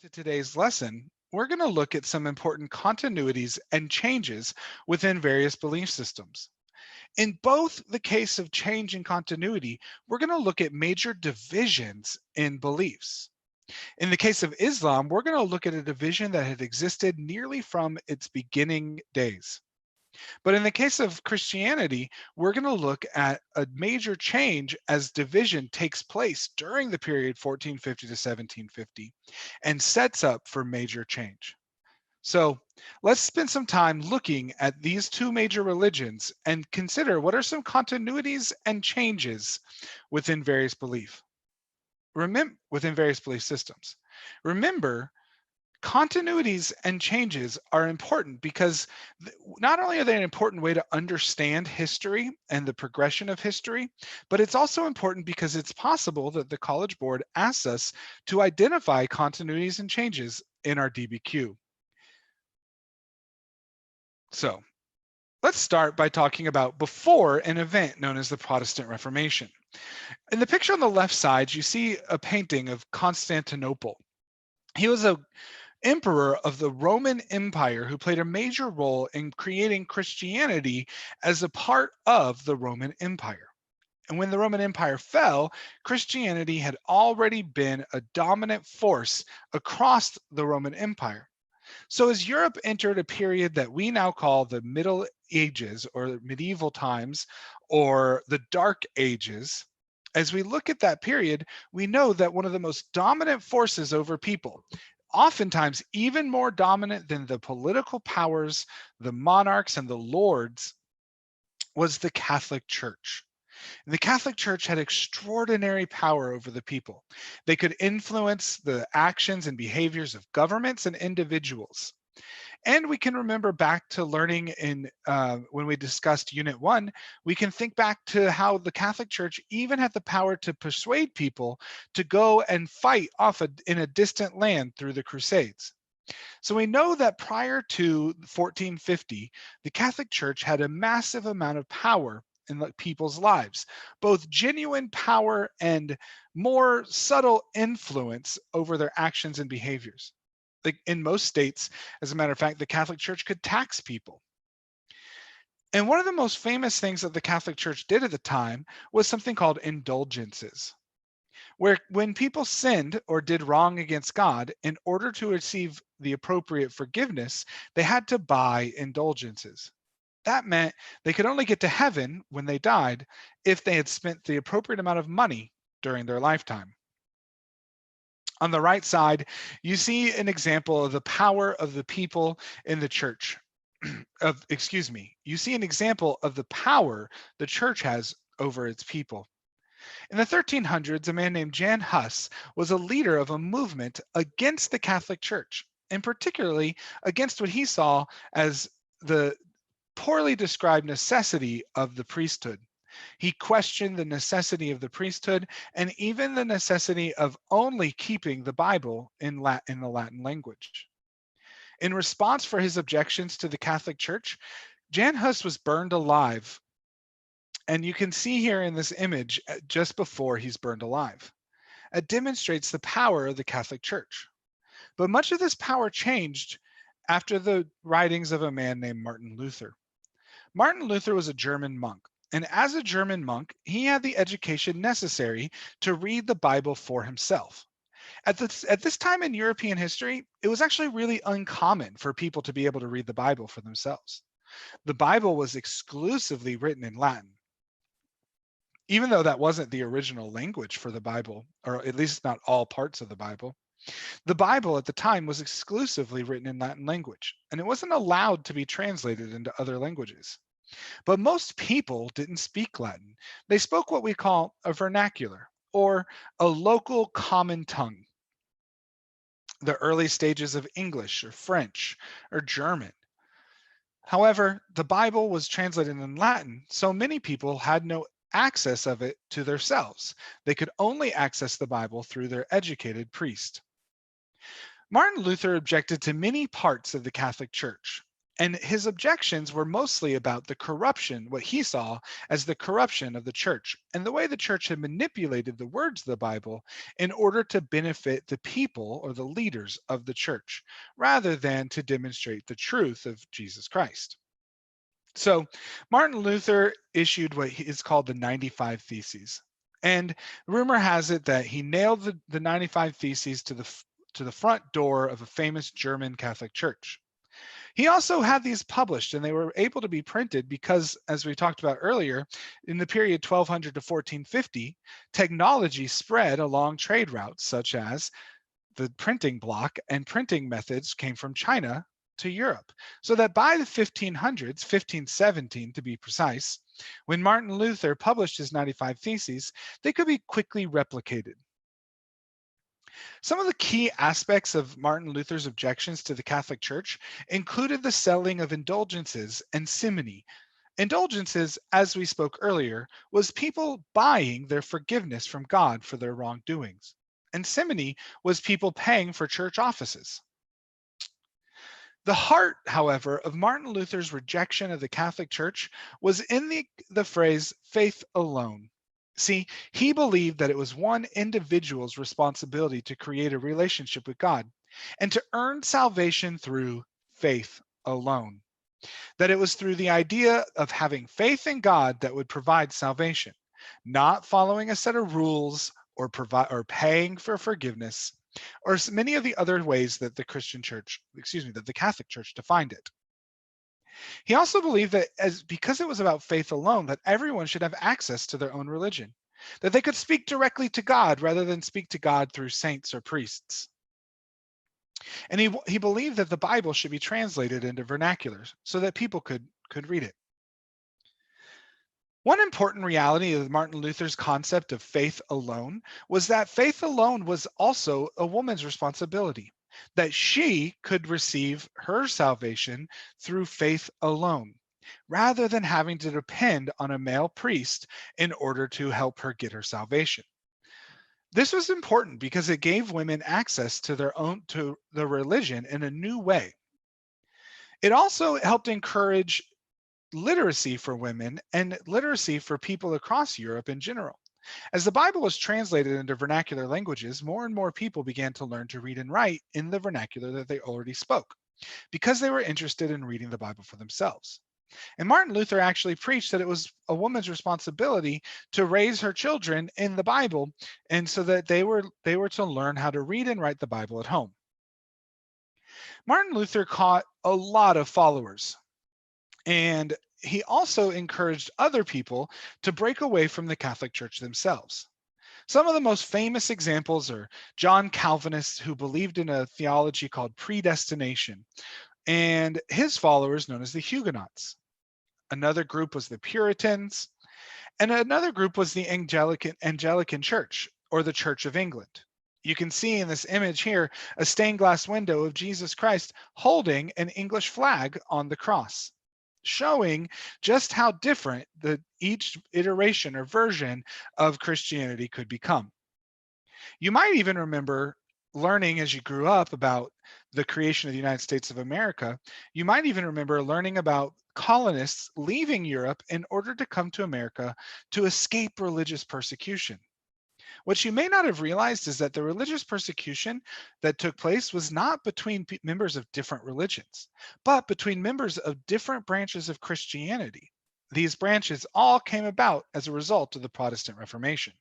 To today's lesson, we're going to look at some important continuities and changes within various belief systems. In both the case of change and continuity, we're going to look at major divisions in beliefs. In the case of Islam, we're going to look at a division that had existed nearly from its beginning days. But in the case of Christianity, we're going to look at a major change as division takes place during the period 1450 to 1750 and sets up for major change. So let's spend some time looking at these two major religions and consider what are some continuities and changes within various various belief systems. Remember, continuities and changes are important because not only are they an important way to understand history and the progression of history, but it's also important because it's possible that the College Board asks us to identify continuities and changes in our DBQ. So let's start by talking about before an event known as the Protestant Reformation. In the picture on the left side, you see a painting of Constantinople. He was a emperor of the Roman Empire who played a major role in creating Christianity as a part of the Roman Empire. And when the Roman Empire fell, Christianity had already been a dominant force across the Roman Empire. So as Europe entered a period that we now call the Middle Ages or medieval times or the Dark Ages, as we look at that period, we know that one of the most dominant forces over people, oftentimes even more dominant than the political powers, the monarchs, and the lords, was the Catholic Church. And the Catholic Church had extraordinary power over the people. They could influence the actions and behaviors of governments and individuals. And we can remember back to learning in when we discussed Unit 1, we can think back to how the Catholic Church even had the power to persuade people to go and fight in a distant land through the Crusades. So we know that prior to 1450, the Catholic Church had a massive amount of power in people's lives, both genuine power and more subtle influence over their actions and behaviors. Like in most states, as a matter of fact, the Catholic Church could tax people. And one of the most famous things that the Catholic Church did at the time was something called indulgences, where when people sinned or did wrong against God, in order to receive the appropriate forgiveness, they had to buy indulgences. That meant they could only get to heaven when they died if they had spent the appropriate amount of money during their lifetime. On the right side, you see an example of the power of the people in the church. You see an example of the power the church has over its people. In the 1300s, a man named Jan Hus was a leader of a movement against the Catholic Church, and particularly against what he saw as the poorly described necessity of the priesthood. He questioned the necessity of the priesthood and even the necessity of only keeping the Bible in the Latin language. In response for his objections to the Catholic Church, Jan Hus was burned alive. And you can see here in this image just before he's burned alive. It demonstrates the power of the Catholic Church. But much of this power changed after the writings of a man named Martin Luther. Martin Luther was a German monk. And as a German monk, he had the education necessary to read the Bible for himself. At this time in European history, it was actually really uncommon for people to be able to read the Bible for themselves. The Bible was exclusively written in Latin. Even though that wasn't the original language for the Bible, or at least not all parts of the Bible at the time was exclusively written in Latin language, and it wasn't allowed to be translated into other languages. But most people didn't speak Latin. They spoke what we call a vernacular, or a local common tongue. The early stages of English or French or German. However, the Bible was translated in Latin, so many people had no access of it to themselves. They could only access the Bible through their educated priest. Martin Luther objected to many parts of the Catholic Church. And his objections were mostly about the corruption, what he saw as the corruption of the church, and the way the church had manipulated the words of the Bible in order to benefit the people or the leaders of the church, rather than to demonstrate the truth of Jesus Christ. So Martin Luther issued what is called the 95 Theses. And rumor has it that he nailed the 95 Theses to the front door of a famous German Catholic church. He also had these published, and they were able to be printed because, as we talked about earlier, in the period 1200 to 1450, technology spread along trade routes, such as the printing block and printing methods came from China to Europe. So that by the 1500s, 1517 to be precise, when Martin Luther published his 95 Theses, they could be quickly replicated. Some of the key aspects of Martin Luther's objections to the Catholic Church included the selling of indulgences and simony. Indulgences, as we spoke earlier, was people buying their forgiveness from God for their wrongdoings. And simony was people paying for church offices. The heart, however, of Martin Luther's rejection of the Catholic Church was in the phrase faith alone. See, he believed that it was one individual's responsibility to create a relationship with God and to earn salvation through faith alone. That it was through the idea of having faith in God that would provide salvation, not following a set of rules or paying for forgiveness, or many of the other ways that the that the Catholic Church defined it. He also believed that because it was about faith alone, that everyone should have access to their own religion, that they could speak directly to God rather than speak to God through saints or priests. And he believed that the Bible should be translated into vernaculars so that people could read it. One important reality of Martin Luther's concept of faith alone was that faith alone was also a woman's responsibility, that she could receive her salvation through faith alone, rather than having to depend on a male priest in order to help her get her salvation. This was important because it gave women access to the religion in a new way. It also helped encourage literacy for women and literacy for people across Europe in general. As the Bible was translated into vernacular languages, more and more people began to learn to read and write in the vernacular that they already spoke, because they were interested in reading the Bible for themselves. And Martin Luther actually preached that it was a woman's responsibility to raise her children in the Bible, and so that they were to learn how to read and write the Bible at home. Martin Luther caught a lot of followers, and he also encouraged other people to break away from the Catholic Church themselves. Some of the most famous examples are John Calvinist, who believed in a theology called predestination, and his followers known as the Huguenots. Another group was the Puritans, and another group was the Anglican Church, or the Church of England. You can see in this image here a stained glass window of Jesus Christ holding an English flag on the cross, showing just how different each iteration or version of Christianity could become. You might even remember learning as you grew up about the creation of the United States of America. You might even remember learning about colonists leaving Europe in order to come to America to escape religious persecution. What you may not have realized is that the religious persecution that took place was not between members of different religions, but between members of different branches of Christianity. These branches all came about as a result of the Protestant Reformation.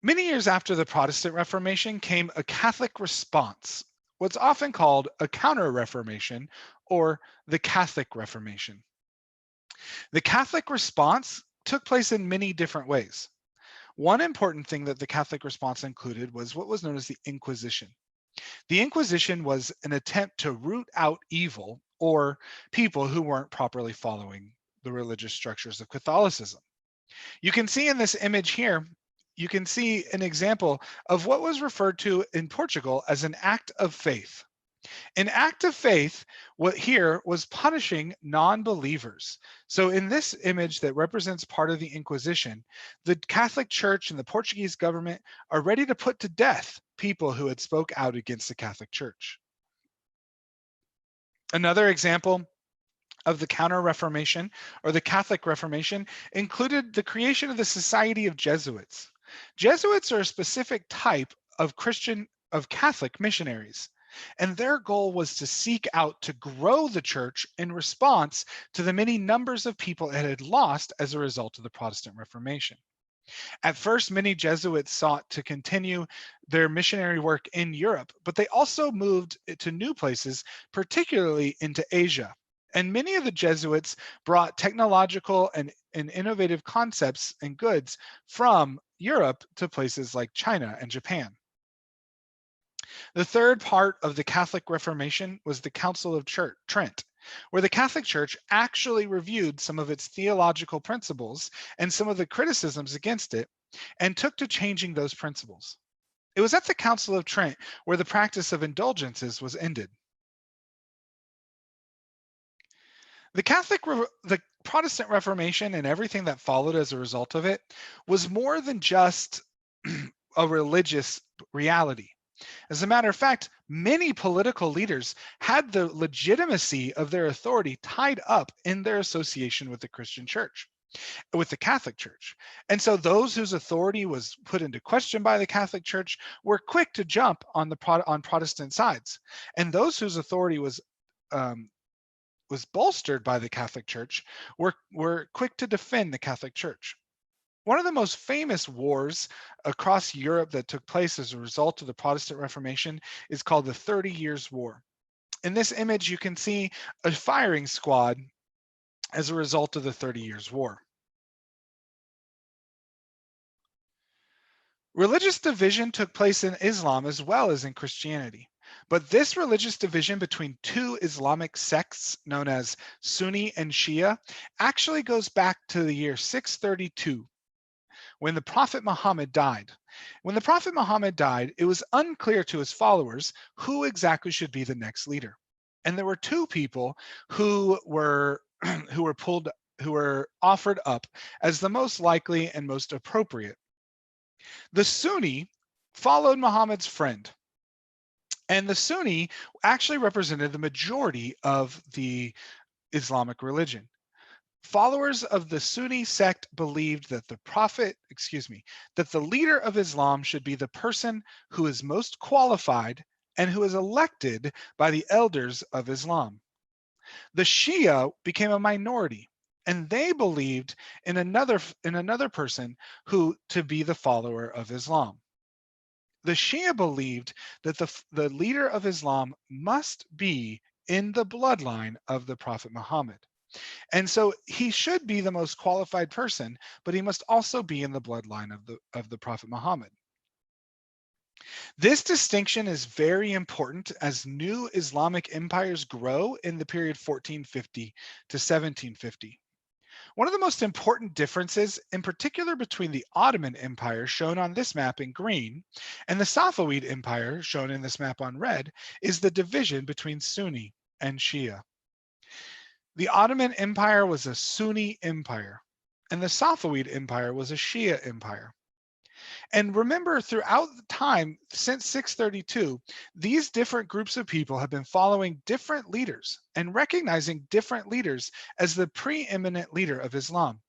Many years after the Protestant Reformation came a Catholic response, what's often called a Counter-Reformation or the Catholic Reformation. The Catholic response took place in many different ways. One important thing that the Catholic response included was what was known as the Inquisition. The Inquisition was an attempt to root out evil or people who weren't properly following the religious structures of Catholicism. You can see in this image here, you can see an example of what was referred to in Portugal as an act of faith. An act of faith, what here was punishing non-believers. So in this image that represents part of the Inquisition, the Catholic Church and the Portuguese government are ready to put to death people who had spoke out against the Catholic Church. Another example of the Counter-Reformation or the Catholic Reformation included the creation of the Society of Jesuits. Jesuits are a specific type of Catholic missionaries, and their goal was to seek out to grow the church in response to the many numbers of people it had lost as a result of the Protestant Reformation. At first, many Jesuits sought to continue their missionary work in Europe, but they also moved to new places, particularly into Asia. And many of the Jesuits brought technological and innovative concepts and goods from Europe to places like China and Japan. The third part of the Catholic Reformation was the Council of Trent, where the Catholic Church actually reviewed some of its theological principles and some of the criticisms against it and took to changing those principles. It was at the Council of Trent where the practice of indulgences was ended. The Protestant Reformation and everything that followed as a result of it was more than just a religious reality. As a matter of fact, many political leaders had the legitimacy of their authority tied up in their association with the Christian church, with the Catholic Church. And so those whose authority was put into question by the Catholic Church were quick to jump on Protestant sides. And those whose authority was bolstered by the Catholic Church were quick to defend the Catholic Church. One of the most famous wars across Europe that took place as a result of the Protestant Reformation is called the 30 Years' War. In this image, you can see a firing squad as a result of the 30 Years' War. Religious division took place in Islam as well as in Christianity. But this religious division between two Islamic sects known as Sunni and Shia actually goes back to the year 632, when the Prophet Muhammad died. When the Prophet Muhammad died, it was unclear to his followers who exactly should be the next leader. And there were two people who were offered up as the most likely and most appropriate. The Sunni followed Muhammad's friend, and the Sunni actually represented the majority of the Islamic religion. Followers of the Sunni sect believed that that the leader of Islam should be the person who is most qualified and who is elected by the elders of Islam. The Shia became a minority, and they believed in another person who to be the follower of Islam. The Shia believed that the leader of Islam must be in the bloodline of the Prophet Muhammad. And so he should be the most qualified person, but he must also be in the bloodline of the Prophet Muhammad. This distinction is very important as new Islamic empires grow in the period 1450 to 1750. One of the most important differences, in particular between the Ottoman Empire, shown on this map in green, and the Safavid Empire, shown in this map on red, is the division between Sunni and Shia. The Ottoman Empire was a Sunni empire, and the Safavid Empire was a Shia empire. And remember, throughout the time since 632, these different groups of people have been following different leaders and recognizing different leaders as the preeminent leader of Islam.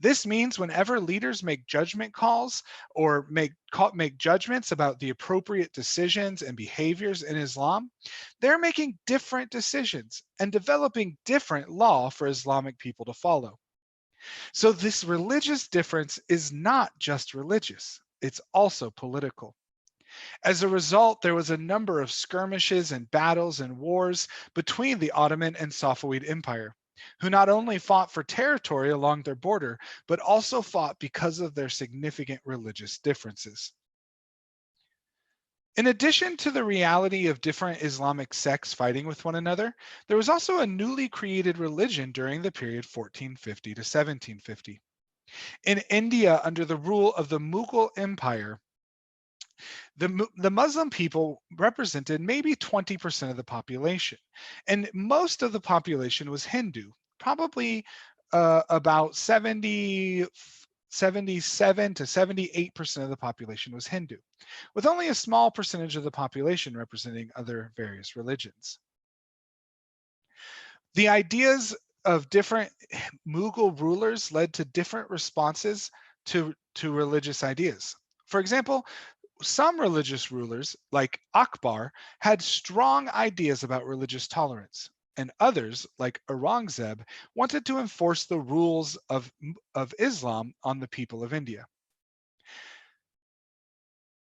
This means whenever leaders make judgment calls or make judgments about the appropriate decisions and behaviors in Islam, they're making different decisions and developing different law for Islamic people to follow. So this religious difference is not just religious, it's also political. As a result, there was a number of skirmishes and battles and wars between the Ottoman and Safavid Empire, who not only fought for territory along their border, but also fought because of their significant religious differences. In addition to the reality of different Islamic sects fighting with one another, there was also a newly created religion during the period 1450 to 1750. In India, under the rule of the Mughal Empire, the Muslim people represented maybe 20% of the population, and most of the population was Hindu, probably about 70 77 to 78% of the population was Hindu, with only a small percentage of the population representing other various religions. The ideas of different Mughal rulers led to different responses to religious ideas. For example, some religious rulers, like Akbar, had strong ideas about religious tolerance, and others, like Aurangzeb, wanted to enforce the rules of Islam on the people of India.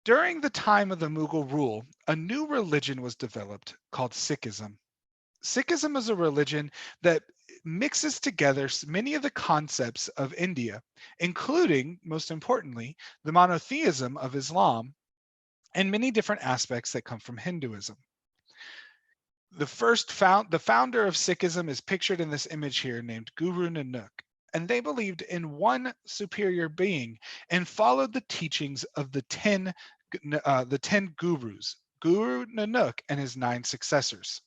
During the time of the Mughal rule, a new religion was developed called Sikhism. Sikhism is a religion that mixes together many of the concepts of India, including, most importantly, the monotheism of Islam and many different aspects that come from Hinduism. The founder of Sikhism is pictured in this image here, named Guru Nanak, and they believed in one superior being and followed the teachings of the 10 gurus, Guru Nanak and his 9 successors.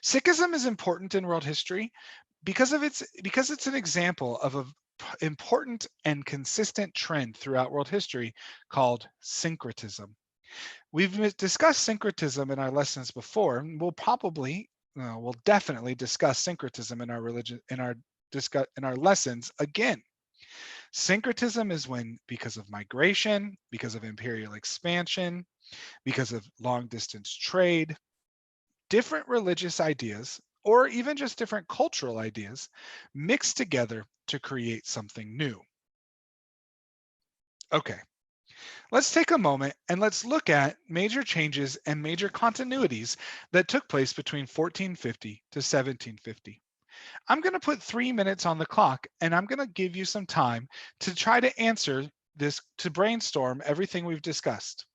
Sikhism is important in world history because it's an example of an important and consistent trend throughout world history called syncretism. We've discussed syncretism in our lessons before. We'll definitely discuss syncretism in our lessons again. Syncretism is when, because of migration, because of imperial expansion, because of long distance trade, different religious ideas, or even just different cultural ideas, mix together to create something new. Okay, let's take a moment and let's look at major changes and major continuities that took place between 1450 to 1750. I'm going to put 3 minutes on the clock, and I'm going to give you some time to try to answer this, to brainstorm everything we've discussed.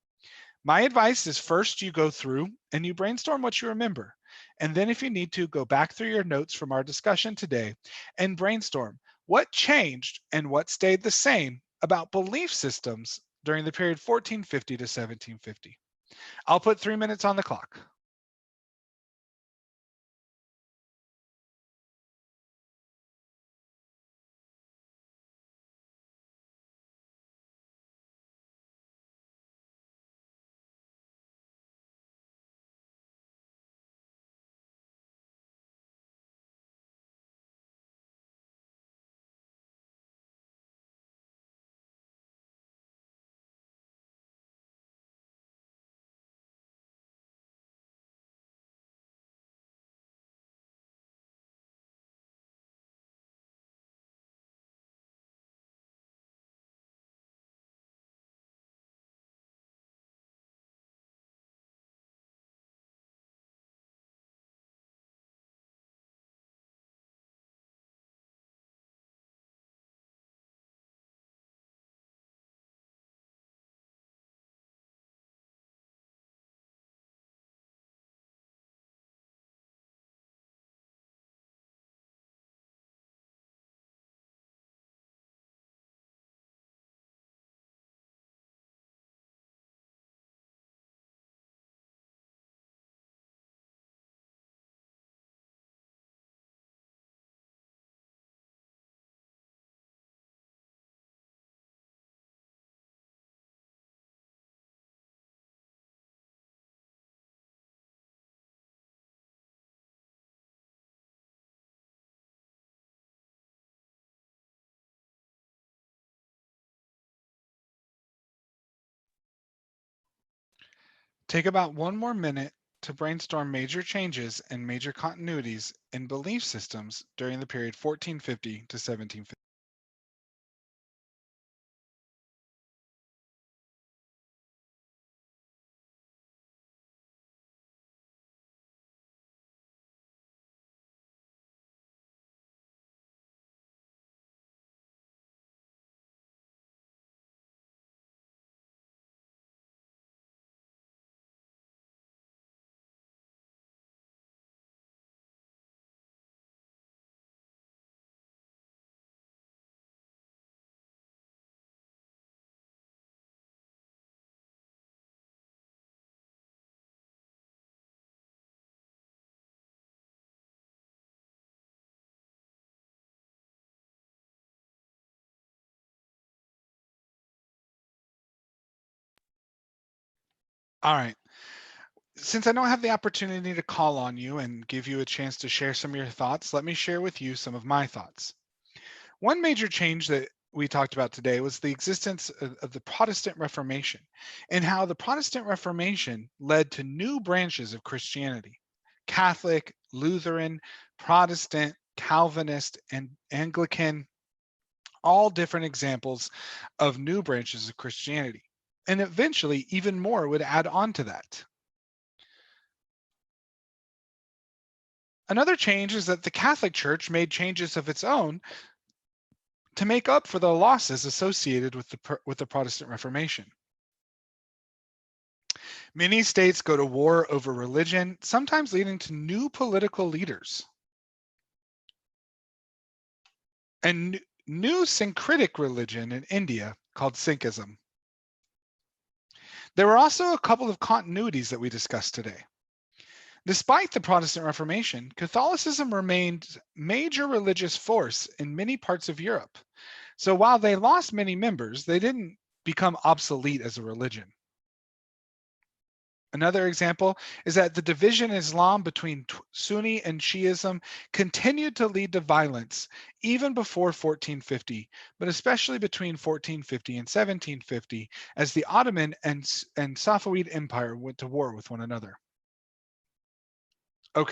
My advice is first you go through and you brainstorm what you remember. And then if you need to, go back through your notes from our discussion today and brainstorm what changed and what stayed the same about belief systems during the period 1450 to 1750. I'll put 3 minutes on the clock. Take about 1 more minute to brainstorm major changes and major continuities in belief systems during the period 1450 to 1750. All right. Since I don't have the opportunity to call on you and give you a chance to share some of your thoughts, let me share with you some of my thoughts. One major change that we talked about today was the existence of the Protestant Reformation and how the Protestant Reformation led to new branches of Christianity: Catholic, Lutheran, Protestant, Calvinist, and Anglican, all different examples of new branches of Christianity. And eventually, even more would add on to that. Another change is that the Catholic Church made changes of its own to make up for the losses associated with the Protestant Reformation. Many states go to war over religion, sometimes leading to new political leaders. And new syncretic religion in India called Sikhism. There were also a couple of continuities that we discussed today. Despite the Protestant Reformation, Catholicism remained major religious force in many parts of Europe. So while they lost many members, they didn't become obsolete as a religion. Another example is that the division in Islam between Sunni and Shiism continued to lead to violence even before 1450, but especially between 1450 and 1750, as the Ottoman and Safavid Empire went to war with one another.